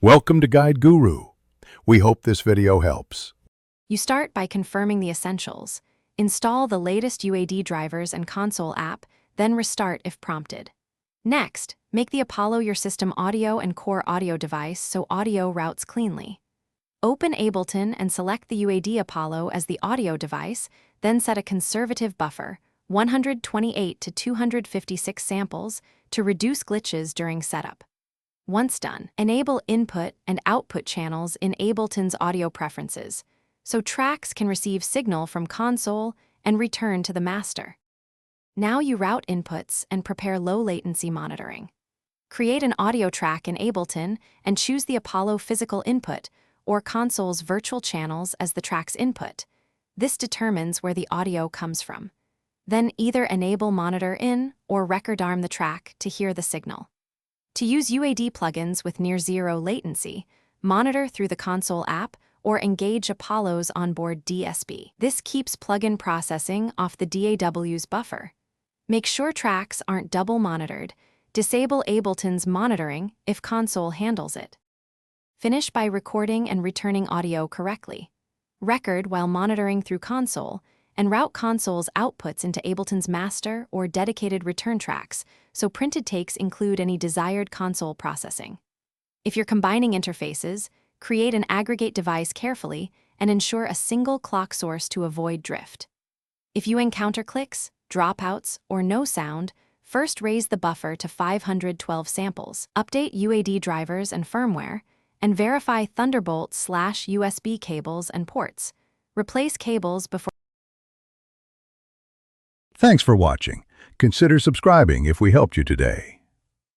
Welcome to Guide Guru. We hope this video helps. You start by confirming the essentials. Install the latest UAD drivers and console app, then restart if prompted. Next, make the Apollo your system audio and core audio device so audio routes cleanly. Open Ableton and select the UAD Apollo as the audio device, then set a conservative buffer, 128 to 256 samples, to reduce glitches during setup. Once done, enable input and output channels in Ableton's audio preferences, so tracks can receive signal from console and return to the master. Now you route inputs and prepare low-latency monitoring. Create an audio track in Ableton and choose the Apollo physical input or console's virtual channels as the track's input. This determines where the audio comes from. Then either enable monitor in or record arm the track to hear the signal. To use UAD plugins with near-zero latency, monitor through the console app or engage Apollo's onboard DSP. This keeps plugin processing off the DAW's buffer. Make sure tracks aren't double monitored. Disable Ableton's monitoring if console handles it. Finish by recording and returning audio correctly. Record while monitoring through console, and route console's outputs into Ableton's master or dedicated return tracks, so printed takes include any desired console processing. If you're combining interfaces, create an aggregate device carefully and ensure a single clock source to avoid drift. If you encounter clicks, dropouts, or no sound, first raise the buffer to 512 samples, update UAD drivers and firmware, and verify Thunderbolt/USB cables and ports. Replace cables before. Thanks for watching. Consider subscribing if we helped you today.